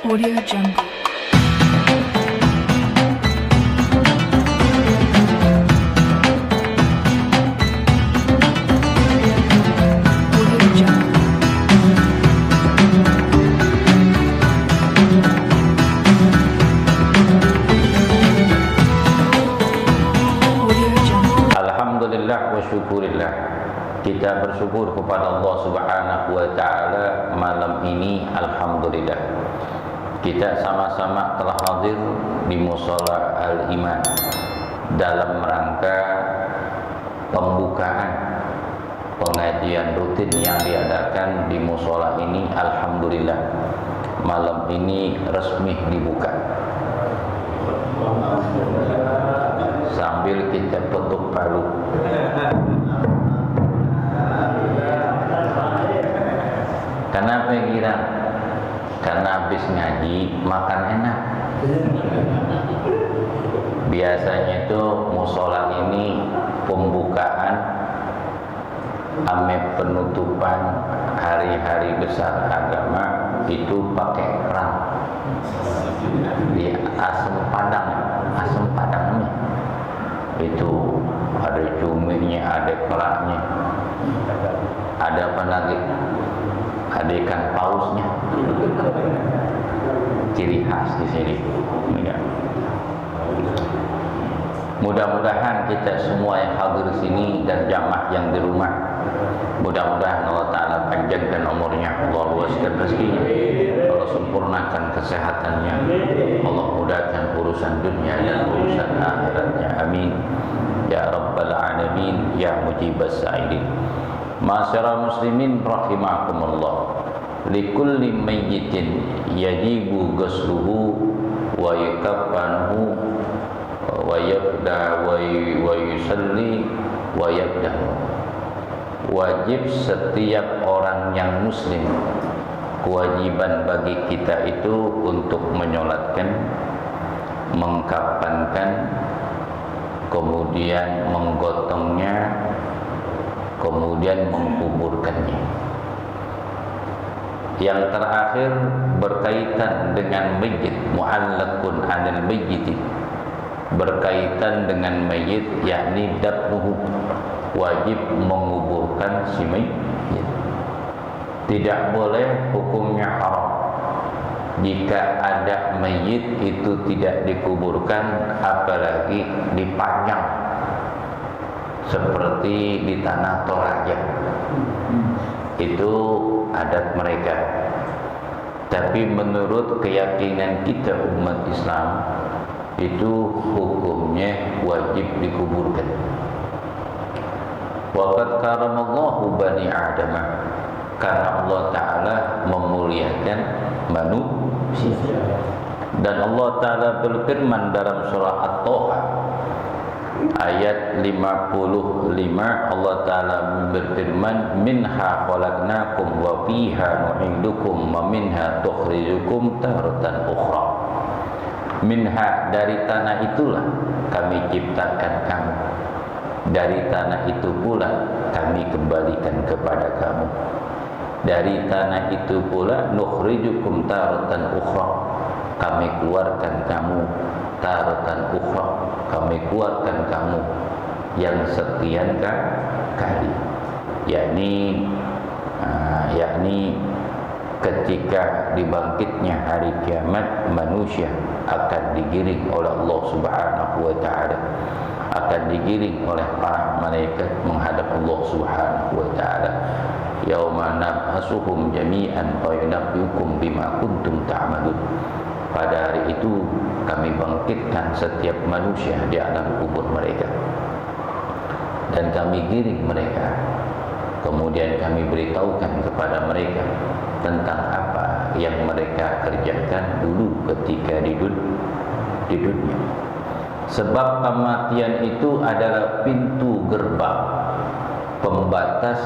Audio Jungle. Audio Jungle. Audio Jungle. Alhamdulillah wa syukurillah. Kita bersyukur kepada Allah Subhanahu wa taala malam ini. Alhamdulillah kita sama-sama telah hadir di Mushola Al-Iman dalam rangka pembukaan pengajian rutin yang diadakan di mushola ini. Alhamdulillah malam ini resmi dibuka sambil kita ketuk palu. Kenapa kira? Karena habis ngaji makan enak. Biasanya itu mushola ini pembukaan ame penutupan hari-hari besar agama itu pakai perang di asam padang nih. Itu ada cuminya, ada keraknya, ada apa lagi? Ada ikan pausnya, ciri khas di sini. Ya. Mudah-mudahan kita semua yang hadir di sini dan jamaah yang di rumah, mudah-mudahan Allah Ta'ala panjangkan umurnya, Allah luaskan rezekinya, Allah sempurnakan kesehatannya, Allah mudahkan urusan dunia dan urusan akhiratnya. Amin ya Rabbal Alamin ya Mujibas Sa'idin. Ma'asyiral muslimin rahimakumullah. Likulli mayyitin yajibu ghusluhu wa yakaffanuhu wa yabda wa yusalli wa yabdahu. Wajib setiap orang yang muslim, kewajiban bagi kita itu untuk menyolatkan, mengkafankan, kemudian menggotongnya, kemudian mengkuburkannya. Yang terakhir berkaitan dengan mayyit, mu'allaqun 'anil mayyit, berkaitan dengan mayyit, yakni dafnuhu, wajib menguburkan si mayyit. Tidak boleh, hukumnya haram jika ada mayyit itu tidak dikuburkan, apalagi dipajang seperti di tanah Toraja. Itu adat mereka. Tapi menurut keyakinan kita umat Islam, itu hukumnya wajib dikuburkan. Waqad karamallahu bani Adam, karena Allah Ta'ala memuliakan manusia. Dan Allah Ta'ala berfirman dalam surah At-Taha ayat 55, Allah Ta'ala berfirman, minha khalaqnakum wa fiha nu'idukum wa minha tukhrijukum taratan ukhra. Minha, dari tanah itulah kami ciptakan kamu, dari tanah itu pula kami kembalikan kepada kamu, dari tanah itu pula nukhrijukum taratan ukhra, kami keluarkan kamu taratan ukhra, kami keluarkan kamu yang sekian kali, yakni ketika dibangkitnya hari kiamat, manusia akan digiring oleh Allah Subhanahu wa taala, akan digiring oleh para malaikat menghadap Allah Subhanahu wa taala. Yauma nab'asuhum jami'an fa yunabbiukum bima kuntum ta'malun. Pada hari itu kami bangkitkan setiap manusia di alam kubur mereka dan kami giring mereka, kemudian kami beritahukan kepada mereka tentang apa yang mereka kerjakan dulu ketika di dunia. Sebab kematian itu adalah pintu gerbang pembatas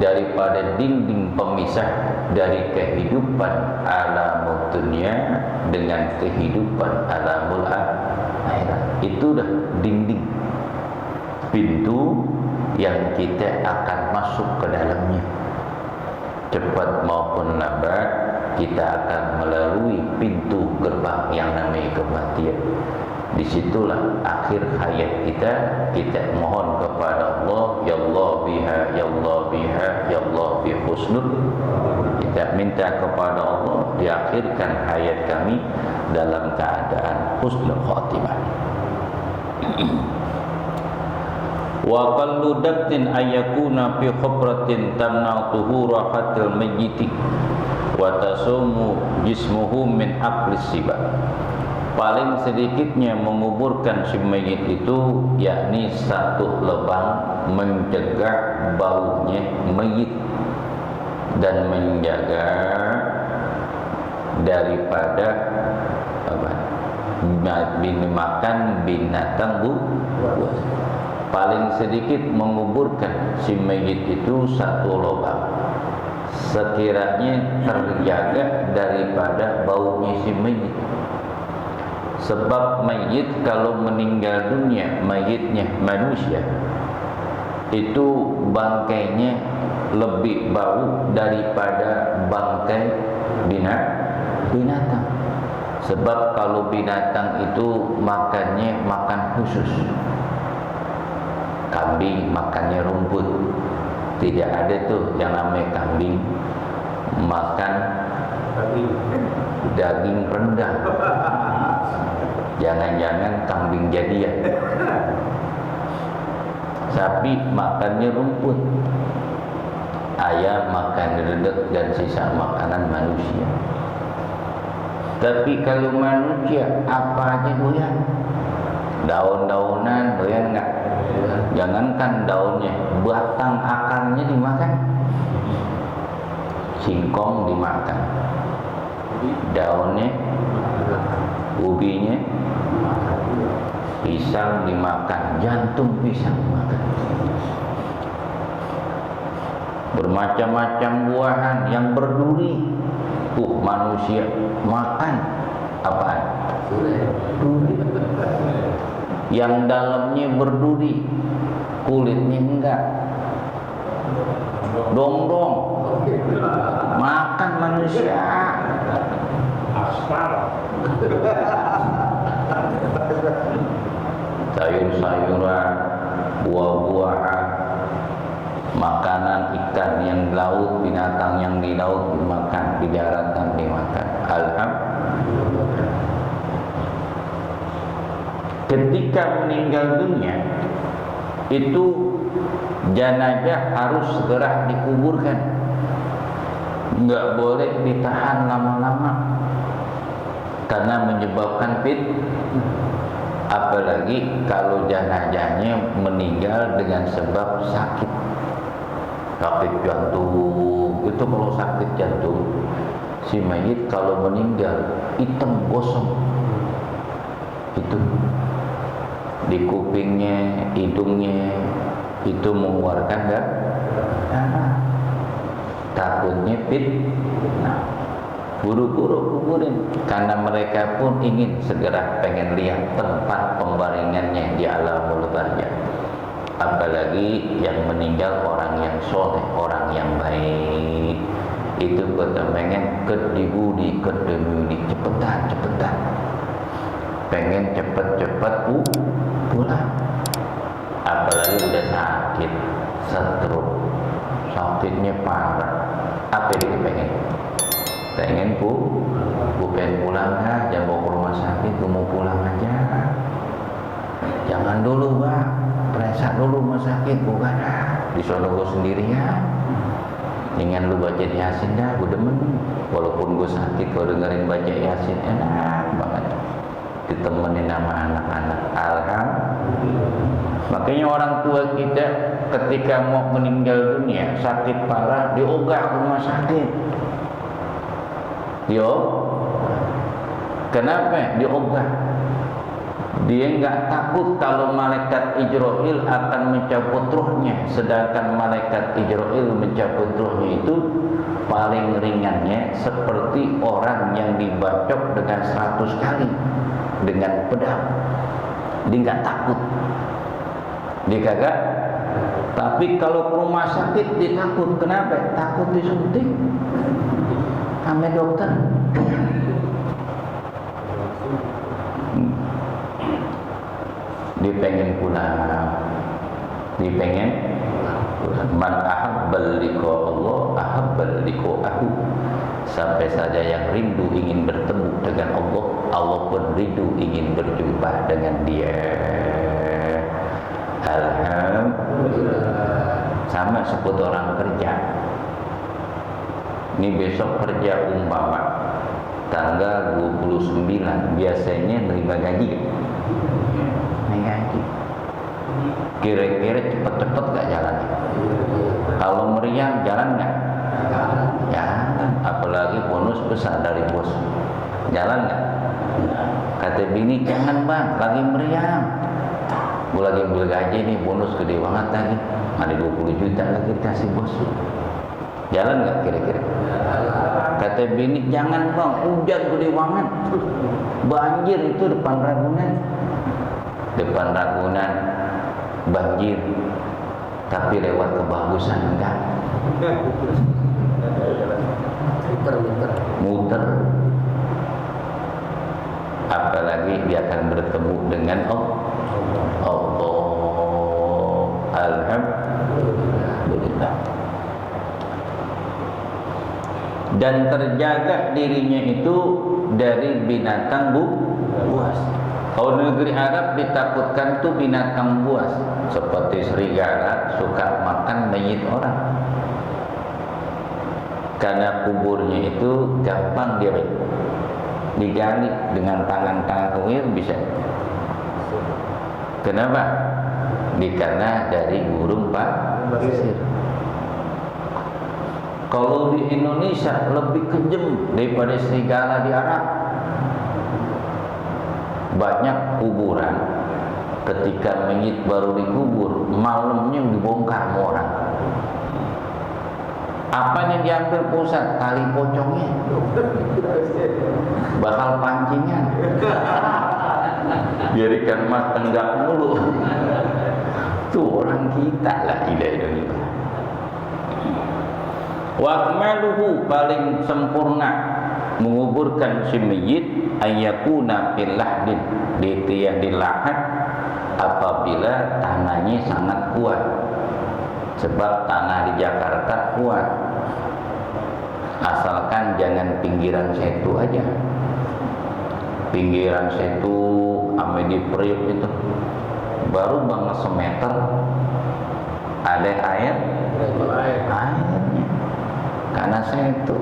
daripada dinding pemisah dari kehidupan alamul dunia dengan kehidupan alamul akhirat. Itu dah dinding, pintu yang kita akan masuk ke dalamnya. Cepat maupun lambat kita akan melalui pintu gerbang yang namanya kematian. Disitulah akhir hayat kita. Kita mohon kepada Allah, ya Allah biha, ya Allah biha, ya Allah bi husnul. Kita minta kepada Allah diakhirkan hayat kami dalam keadaan husnul khatimah. Wa qallu dabtin ayyakuna fi khubratin tamna'u tuhura hatil mayyiti wa tasumu jismuhu min aqlis siba. Paling sedikitnya menguburkan si mayit itu yakni satu lubang mencegah baunya mayit dan menjaga daripada makan binatang buas. Paling sedikit menguburkan si mayit itu satu lubang, sekiranya terjaga daripada baunya si mayit. Sebab mayit kalau meninggal dunia, mayitnya manusia, itu bangkainya lebih bau daripada bangkai binatang. Sebab kalau binatang itu makannya makan khusus. Kambing makannya rumput. Tidak ada tuh yang namanya kambing makan daging rendang. Jangan-jangan kambing jadian. Sapi makannya rumput. Ayam makan redek dan sisa makanan manusia. Tapi kalau manusia apa aja doyan. Daun-daunan doyan enggak? Jangankan daunnya, batang akarnya dimakan. Singkong dimakan. Daunnya, ubinya, pisang dimakan, jantung pisang dimakan. Bermacam-macam buahan yang berduri. Manusia makan apaan? Duri. Yang dalamnya berduri, kulitnya enggak. Dong-dong makan manusia. Sayur-sayuran, buah-buahan, makanan ikan yang di laut, binatang yang di laut dimakan, di daratan dimakan. Alhamdulillah. Ketika meninggal dunia itu jenazah harus segera dikuburkan. Enggak boleh ditahan lama-lama karena menyebabkan fitnah. Apalagi kalau jenazahnya meninggal dengan sebab sakit. Sakit jantung. Itu kalau sakit jantung, si mayit kalau meninggal hitam gosong. Itu di kupingnya, hidungnya itu mengeluarkan darah. Takutnya fitnah. Buru-buru kuburin karena mereka pun ingin segera pengen lihat tempat pembaringannya di alamul barzakh. Apalagi yang meninggal orang yang soleh, orang yang baik, itu pengen kedibudi cepetan pengen cepet pulang. Apalagi udah sakit, stroke, sakitnya parah, apa yang pengen bukan pulang kan, jangan bawa ke rumah sakit, gue mau pulang aja. Jangan dulu Pak, periksa dulu rumah sakit, bukan di sono gue sendirian. Dengan lu baca Yasin dah, gue demen. Walaupun gue sakit, gue dengerin baca Yasin enak banget. Ditemenin sama anak-anak. Alhamdulillah. Makanya orang tua kita ketika mau meninggal dunia sakit parah, diogah ke rumah sakit. Kenapa diogah? Dia enggak takut kalau malaikat Ijrail akan mencabut ruhnya. Sedangkan malaikat Ijrail mencabut ruhnya itu paling ringannya seperti orang yang dibacok dengan 100 kali dengan pedang. Dia enggak takut. Dia kagak. Tapi kalau ke rumah sakit dia takut. Kenapa? Takut disuntik. Ame dokter. Dia pengen pulang. Dia pengen pulang. Man ahabbal liqa Allah ahabbal liqa'ahu. Sampai saja yang rindu ingin bertemu dengan Allah, Allah pun rindu ingin berjumpa dengan dia. Alhamdulillah. Sama seperti orang kerja. Ini besok kerja umpama tanggal 29, biasanya nerima gaji. Gaji. Kira-kira cepet-cepet gak jalan? Kalau meriang jalan gak? Jalan. Apalagi bonus besar dari bos. Jalan gak? Kata bini, jangan bang, lagi meriang. Gue lagi ambil gaji nih, bonus gede banget lagi. Ada 20 juta lagi dikasih bos. Jalan gak kira-kira? Kata bini, jangan bang, hujan gede banget. Banjir itu depan Ragunan. Depan Ragunan banjir, tapi lewat kebagusan enggak. Muter. Apalagi dia akan bertemu dengan Allah. Alhamdulillah. Dan terjaga dirinya itu dari binatang buas. Kalau negeri Arab ditakutkan tuh binatang buas, seperti serigala suka makan mayit orang. Karena kuburnya itu gampang dia digali dengan tangan-tangan kuil bisa. Kenapa? Karena dari burung pasir. Kalau di Indonesia lebih kejam daripada serigala di Arab. Banyak kuburan ketika mayit baru dikubur, malamnya dibongkar sama orang. Apa yang diambil pusat? Tali pocongnya, bakal pancingan, jadi ikan mas tenggak mulu. Tuh orang kita lah ide-ide itu. Wa akmaluhu, paling sempurna menguburkan si mayit ayyakuna fil lahdin, di lahat apabila tanahnya sangat kuat. Sebab tanah di Jakarta kuat, asalkan jangan pinggiran setu aja. Pinggiran setu ame di Priok itu baru banget semeter ada airnya karena setu.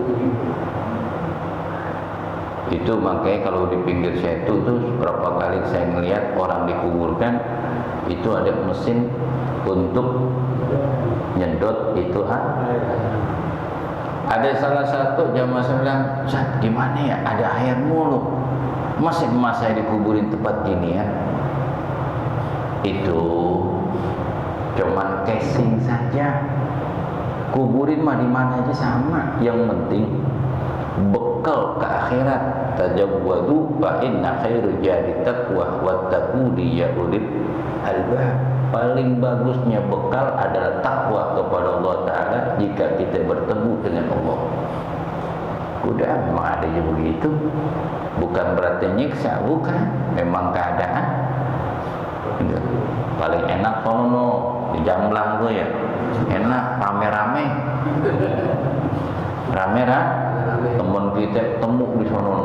Itu makanya kalau di pinggir setu tuh berapa kali saya melihat orang dikuburkan itu ada mesin untuk nyedot itu Ada salah satu jamaah saya bilang, "Ustaz, di mana ya? Ada air mulu. Masih emas saya dikuburin tempat gini ya?" Itu cuman casing saja. Kuburin mah di mana aja sama. Yang penting bekal ke akhirat. Tajawwadu fa inna khairu jadi taqwa wattaqu ya ulil albab. Paling bagusnya bekal adalah takwa kepada Allah Ta'ala jika kita bertemu dengan Allah. Udah, memang ada je begitu. Bukan berarti nyiksa, bukan. Memang keadaan. Paling enak sono di Jamblang tuh ya. Enak, rame-rame. Temen kita temu di sono.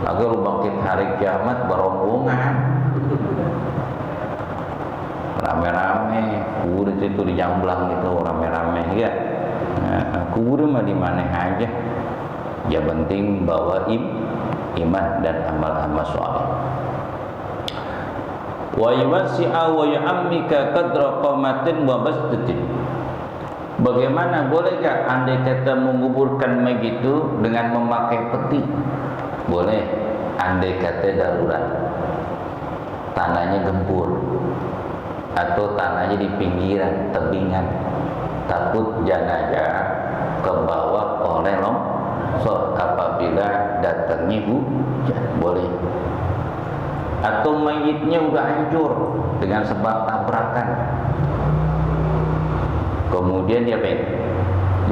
Lalu lu bangkit hari kiamat berombongan. Rame-rame, kubur itu di Jamblang gitu, rame-rame ya. Nah, kubur mah di mana aja. Ya penting bawa iman dan amal-amal saleh. Wa yuwasi'a wa ya'ammika qadra qamatin wa basdatin. Bagaimana bolehkah andai kata menguburkan begitu dengan memakai peti? Boleh, andai kata darurat. Tanahnya gempur atau tanahnya di pinggiran tebingan, takut jenazah kebawa oleh longsor apabila datangnya hujan, boleh. Atau mayitnya udah hancur dengan sebab tabrakan, kemudian dia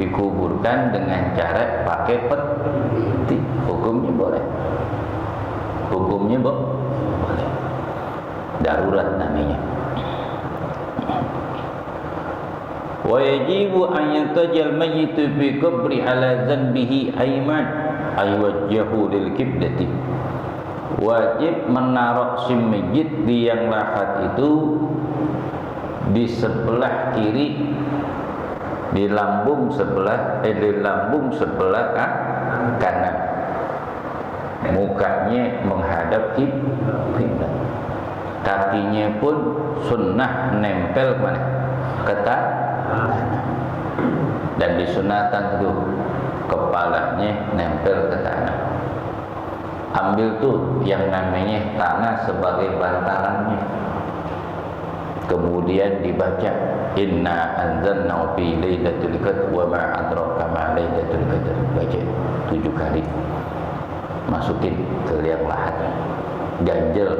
dikuburkan dengan cara pakai mati, hukumnya boleh. Hukumnya boleh. Darurat namanya. Wa yajibu an yatajal mayyitu fi qabri ala zanbihi ayman ay wajhahu lil qiblati. Wajib menaruh si mayit di yang lahat itu di sebelah kiri, di lambung sebelah kanan. Mukanya menghadap kiblat. Kakinya pun sunnah nempel mana? Ke tanah. Dan disunahkan itu kepalanya nempel ke tanah. Ambil tuh yang namanya tanah sebagai bantalannya. Kemudian dibaca inna anzalnahu fi lailatul qadr wa ma adraka ma lailatul qadr. Baca 7 kali. Masukin ke liang lahat. Ganjel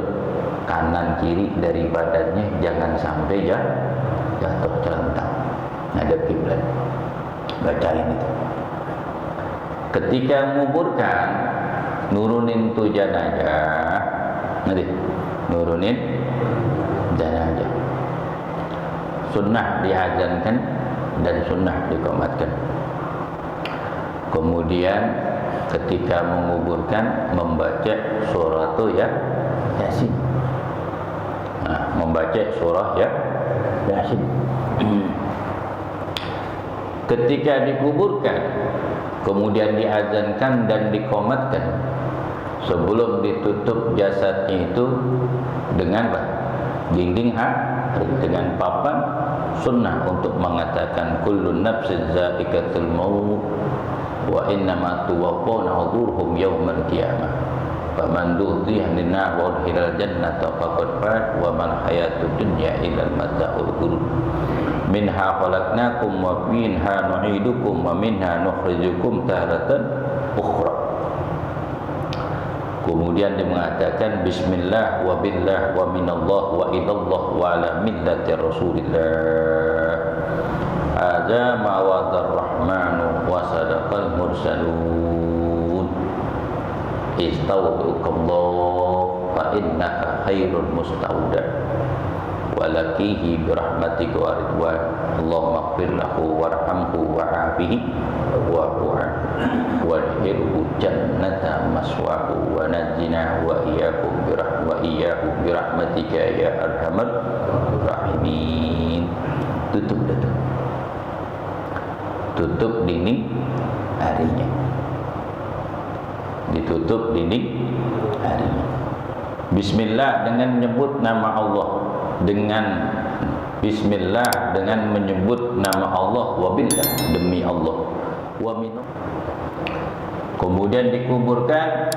kanan kiri dari badannya, jangan sampai jatuh celentang ngadep kiblat. Bacain itu. Ketika menguburkan, nurunin tu jenazah. Nanti nurunin jenazah. Sunnah diazankan dan sunnah dikomatkan. Kemudian ketika menguburkan membaca surah Yasin. Nah, membaca surah Yasin. Ketika dikuburkan, kemudian diazankan dan dikomatkan. Sebelum ditutup jasadnya itu dengan dinding dengan papan sunnah untuk mengatakan kullu nafsin za'iqatul maut wa innama tuwaffawna ujurahum yaumal qiyamah faman du'tiya lin-nar wa udkhilal jannata faqad faz wa mal hayatud dunya illa mata'ul ghurur minha khalaqnakum wa minha nu'idukum wa minha nukhrijukum taratan ukhra. Kemudian dia mengatakan bismillah wa billah wa minallah wa ilallah wa ala millati rasulillah. Hadza ma wa'adar rahmanu wa sadaqal mursalun. Istaudukallah fa innaka khairul mustauda wa lakihi birahmatika wa ridwan. Allahumma ighfir lahu warhamhu wa'afihi wadkhilhu jannata maswahu wa najjina wa iyyahu birahmatika ya arhamar rahimin. Tutup dinding harinya. Ditutup dinding harinya. Bismillah dengan menyebut nama Allah. Bismillah dengan menyebut nama Allah, wabillah demi Allah, wa minum. Kemudian dikuburkan,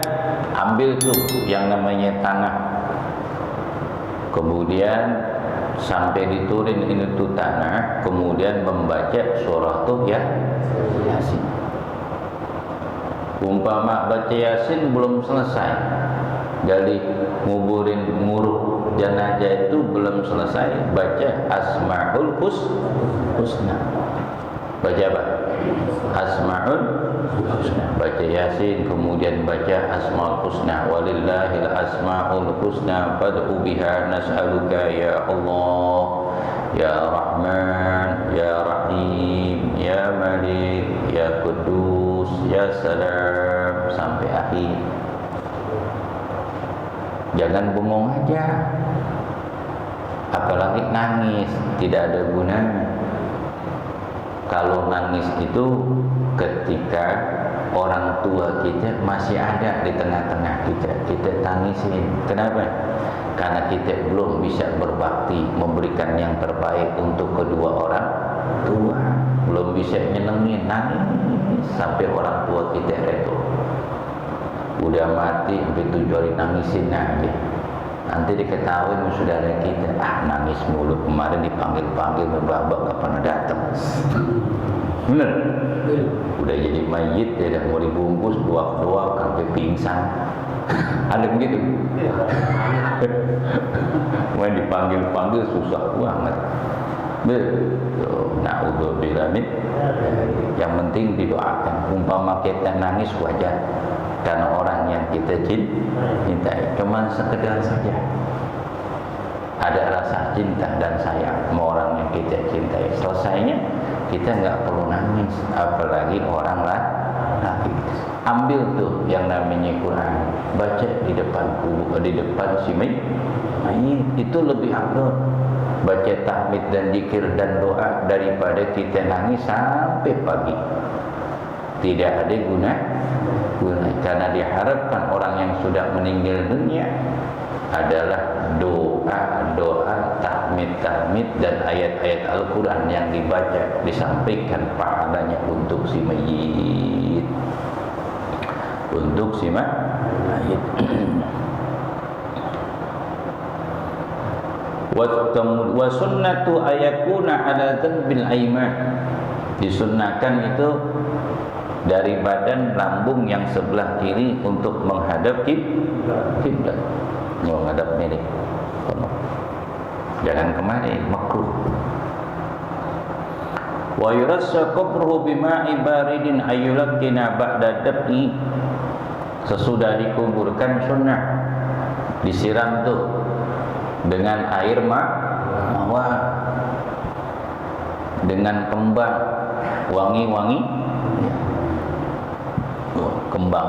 ambil tuh yang namanya tanah. Kemudian sampai diturin ini tuh tanah, kemudian membaca surah tuh Yasin. Umpama baca Yasin belum selesai, jadi nguruh jenazah itu belum selesai, baca Asmaul Husna. Baca apa? Asmaul Husna. Baca Yasin, kemudian baca Asmaul Husna. Walillahil asmaul husna fad'u biha nas'aluka ya Allah, ya Rahman, ya Rahim, ya Malik, ya Qudus, ya Salam sampai akhir. Jangan bengong aja, apalagi nangis, tidak ada gunanya. Kalau nangis itu ketika orang tua kita masih ada di tengah-tengah kita tangisin. Kenapa? Karena kita belum bisa berbakti, memberikan yang terbaik untuk kedua orang tua, belum bisa nyenengin, nangis sampai orang tua kita redo. Udah mati sampai 7 hari nangisin aja. Nanti diketahui saudara kita, nangis mulu, kemarin dipanggil-panggil babak gak pernah datang. Bener? Udah jadi mayit, dia mau dibungkus, doak-doak sampai pingsan. Ada begitu? Mau dipanggil-panggil susah banget. Na'udzubillah min. Yang penting didoakan. Umpama kita nangis wajar. karena orang yang kita cintai. Cuma sekedar saja ada rasa cinta dan sayang sama orang yang kita cintai. Selesainya kita nggak perlu nangis, apalagi orang laki. Ambil tuh yang namanya Quran, baca di depan si mayit, itu lebih afdal. Baca tahmid dan zikir dan doa daripada kita nangis sampai pagi. Tidak ada guna, karena diharapkan orang yang sudah meninggal dunia adalah doa, tahmid dan ayat-ayat Al-Quran yang dibaca, disampaikan pahalanya untuk si mayit, untuk si mayit. Wa sunnatu ayakuna ala dhanbil aiman, disunnahkan itu dari badan lambung yang sebelah kiri untuk menghadap kiblat. Menghadap miring, jangan kemari, makruh. Wa yurassa qabruhu bima'i baridin ayyulakkina ba'da dab'i, sesudah dikuburkan sunnah disiram tuh dengan air mawar, dengan kembang wangi-wangi, kembang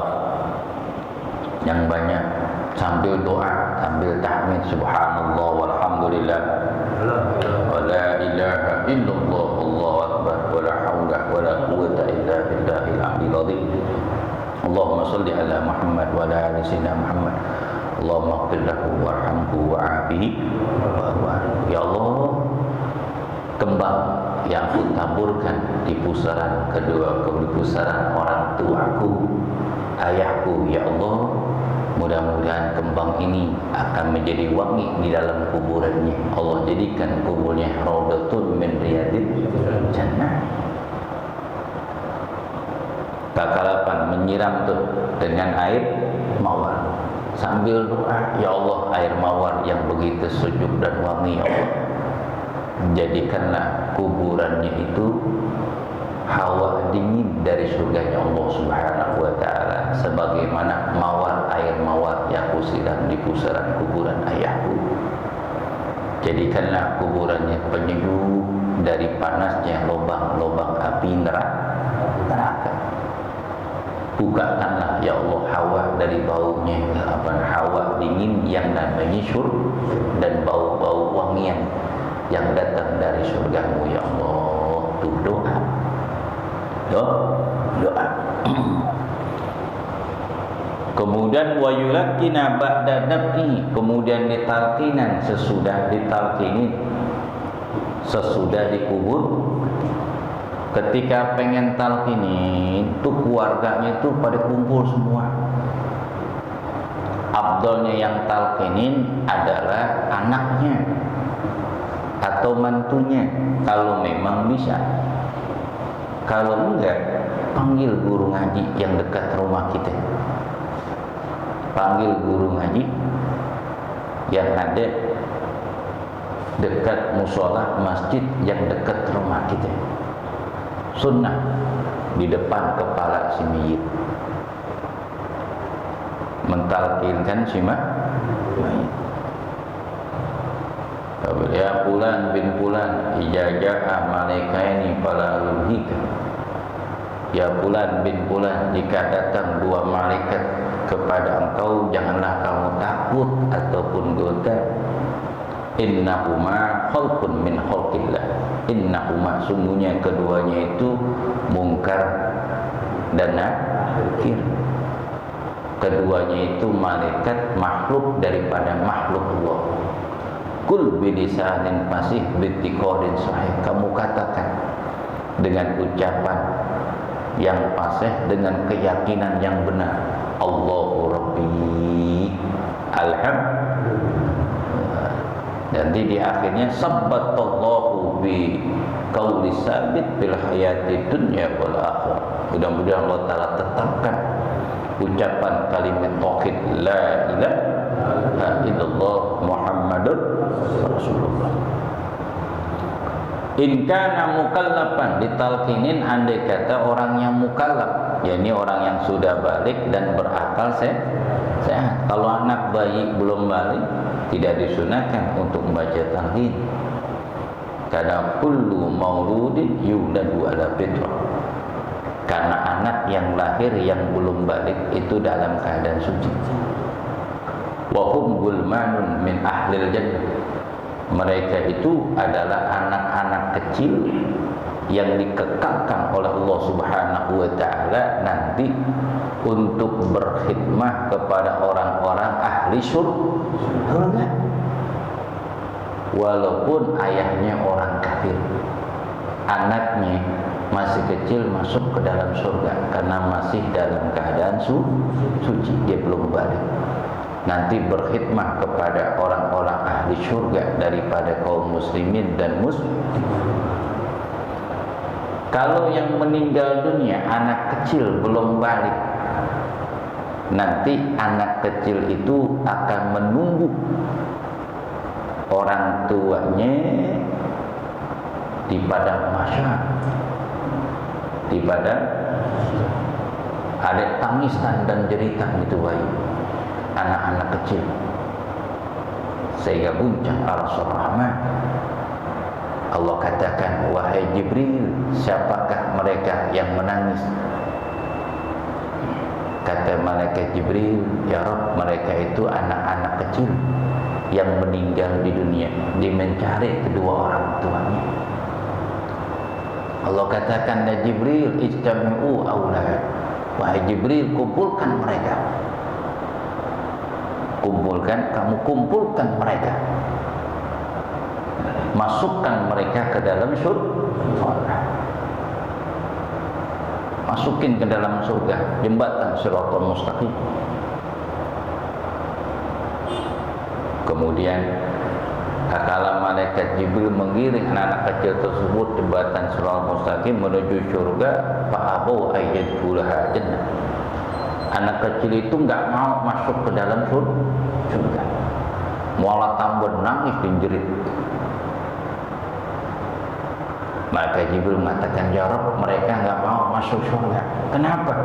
yang banyak, sambil doa, sambil tahmid subhanallah walhamdulillah wa la ilaha illallah Allahu akbar wa la haula wa la quwwata illa billahil aliyyil azim. Allahumma shalli ala Muhammad wa ala ali sayyidina Muhammad. Allahumma ighfir lahu warhamhu wa'afihi wa ya Allah, kembang yang aku taburkan di pusaran orang tuaku, ayahku, ya Allah, mudah-mudahan kembang ini akan menjadi wangi di dalam kuburannya. Allah jadikan kuburnya raudhatun min riyadil jannah. Bakalapan menyiram tuh dengan air mawar sambil doa, ya Allah, air mawar yang begitu sejuk dan wangi, ya Allah, jadikanlah kuburannya itu hawa dingin dari surganya Allah Subhanahu wa ta'ala, sebagaimana mawar, air mawar yang kusiram di pusaran kuburan ayahku. Jadikanlah kuburannya penyejuk dari panasnya lubang-lubang api neraka. Bukakanlah ya Allah hawa dari baunya, hawa dingin yang namanya surga, dan bau-bau wangian yang datang dari surgamu, ya Allah. Tuh doa. Kemudian wa yulakkina ba'da dab'i, kemudian ditalkinan sesudah ditalkini, sesudah dikubur. Ketika pengen talkinin tuh keluarganya itu pada kumpul semua. Afdalnya yang talkinin adalah anaknya atau mantunya kalau memang bisa. Kalau enggak, panggil guru ngaji yang dekat rumah kita. Panggil guru ngaji yang ada dekat musola masjid yang dekat rumah kita. Sunnah di depan kepala si mayit, mentalkinkan si mayit. Ya fulan bin fulan, ijazah malaikaini fala yulhika. Ya fulan bin fulan, jika datang dua malaikat kepada engkau, janganlah kamu takut ataupun goda. Innahuma khalqun min khalqillah. Innahuma, sungguhnya keduanya itu mungkar dan nakir. Keduanya itu malaikat, makhluk daripada makhluk Allah. Kul bilisanin fasih bitiqadin sahih, kamu katakan dengan ucapan yang fasih, dengan keyakinan yang benar, Allahu Rabbi, alhamdulillah. Nanti di akhirnya sabbatallahu bi qauli sabit fil hayati dunya wal akhirah. Mudah-mudahan Allah Ta'ala tetapkan ucapan kalimat tauhid la ilaha illallah Muhammadur Rasulullah. In kana mukallafan, ditalkinin andai kata orang yang mukallaf, yakni orang yang sudah balik dan berakal sehat. Kalau anak bayi belum balik, tidak disunahkan untuk membaca talqin. Karena kullu mauludin yuladu ala fitrah. Karena anak yang lahir yang belum balik itu dalam keadaan suci. Wa hum gulmanun min ahlil jannah. Mereka itu adalah anak-anak kecil yang dikekalkan oleh Allah Subhanahu wa taala nanti untuk berkhidmah kepada orang-orang ahli surga. Walaupun ayahnya orang kafir, anaknya masih kecil masuk ke dalam surga karena masih dalam keadaan suci, dia belum balik. Nanti berkhidmah kepada orang-orang ahli surga daripada kaum muslimin dan Kalau yang meninggal dunia anak kecil belum balik, nanti anak kecil itu akan menunggu orang tuanya di padang mahsyar, di padang ada tangisan dan jeritan itu bayi anak-anak kecil, sehingga guncang arsyur rahman. Allah katakan, wahai Jibril, siapakah mereka yang menangis? Kata malaikat Jibril, ya Rabb, mereka itu anak-anak kecil yang meninggal di dunia, dia mencari kedua orang tuanya. Allah katakan, ya Jibril, ijtami'u aulad. Wahai Jibril, kumpulkan mereka. Kamu kumpulkan mereka. Masukkan mereka ke dalam surga. Masukin ke dalam surga, jembatan Shiratal Mustaqim. Kemudian kala malaikat Jibril mengiring anak-anak kecil tersebut jembatan Shiratal Mustaqim menuju surga, fa'abu ayyadkhulaha jannah. Anak kecil itu enggak mau masuk ke dalam surga. Malah tambah nangis dan jerit. Maka Jibril mengatakan, ya Rabb, mereka enggak mau masuk surga. Kenapa?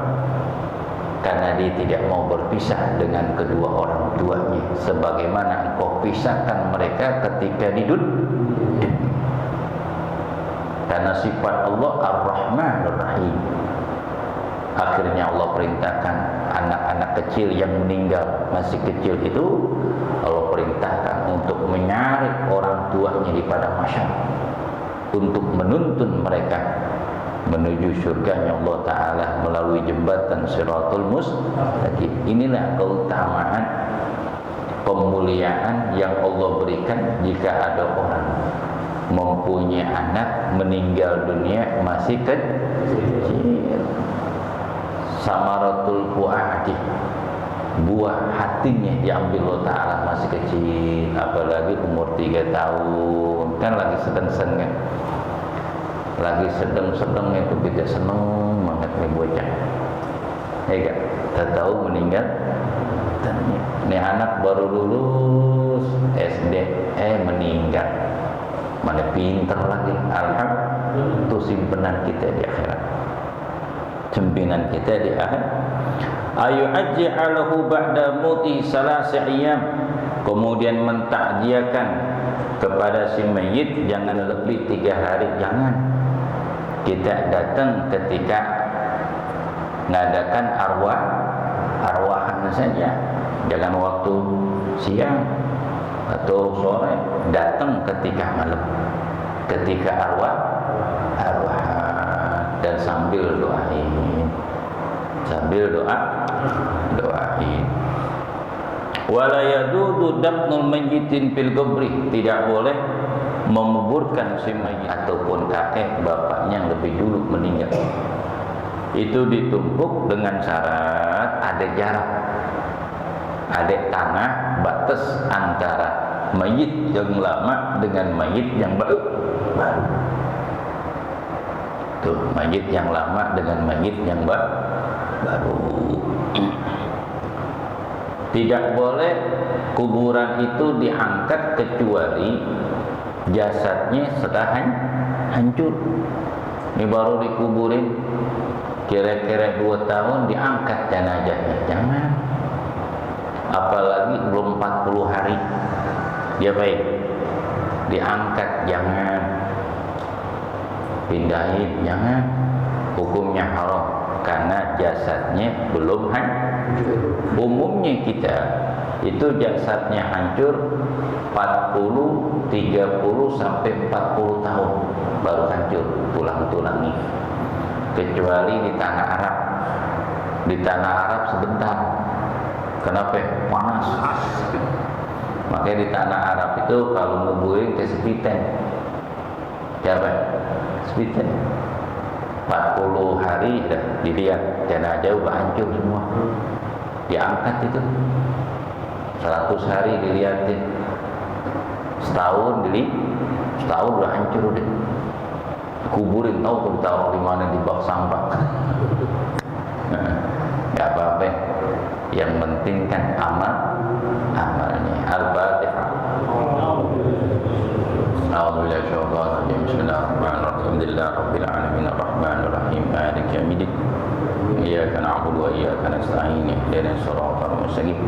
Karena dia tidak mau berpisah dengan kedua orang tuanya, sebagaimana engkau pisahkan mereka ketika di dunia. Karena sifat Allah Ar-Rahmanur Rahim. Akhirnya Allah perintahkan anak-anak kecil yang meninggal masih kecil itu, Allah perintahkan untuk mencari orang tuanya di padang mahsyar, untuk menuntun mereka menuju surganya Allah Ta'ala melalui jembatan Shiratal Mustaqim. Inilah keutamaan pemuliaan yang Allah berikan jika ada orang mempunyai anak meninggal dunia masih kecil. Samaratul fuadi, buah hatinya diambil Allah Ta'ala masih kecil, apalagi umur 3 tahun, kan lagi sedang-sedang kan? Lagi sedang-sedang itu kita seneng banget nih bocah. Ya tak tahu meninggal. Ini anak baru lulus SD, meninggal. Mana pinter lagi. Alhamdulillah, itu simpenan kita di akhirat. Cempinan kita di akhirat. Ayu aj'alahu ba'da muti salasa ayyam. Kemudian mentakziahkan kepada si mayit jangan lebih 3 hari, jangan. Kita datang ketika ngadakan arwahan saja, jangan waktu siang atau sore, datang ketika malam, ketika arwahan, dan sambil doain, doain. Wala yadudu dafnul mayyitin fil qabri, tidak boleh menguburkan si mayit ataupun kakek bapaknya yang lebih dulu meninggal. Itu ditumpuk dengan syarat ada jarak, ada tanah batas antara mayit yang lama dengan mayit yang baru. Tuh, mayit yang lama dengan mayit yang baru. Tidak boleh kuburan itu diangkat kecuali jasadnya sudah hancur. Ini baru dikuburin kira-kira 2 tahun diangkat jenazahnya, jangan. Apalagi belum 40 hari dia baik diangkat, jangan. Pindahin, jangan. Hukumnya haram karena jasadnya belum hancur. Umumnya kita itu jasadnya hancur 40, 30 sampai 40 tahun baru hancur tulang-tulangnya. Kecuali di tanah Arab. Di tanah Arab sebentar. Kenapa? Panas. Makanya di tanah Arab itu kalau nguburin ke sepiten. Siapa? Sepiten. 40 hari dah dilihat jenazah udah hancur semua. Diangkat itu. 100 hari dilihatin. Setahun udah hancur udah. Kuburin, tahu ditaruh di mana, di bak sampah. Enggak apa-apa. Yang penting kan amalnya. Al-Fatihah. A'udzubillahi minasyaitonir rajim. Bismillahirrahmanirrahim. Alhamdulillahirabbil alamin arrahmanir rahim maliki yaumiddin. Iyyaka na'budu wa iyyaka nasta'in. Ihdinas siratal mustaqim.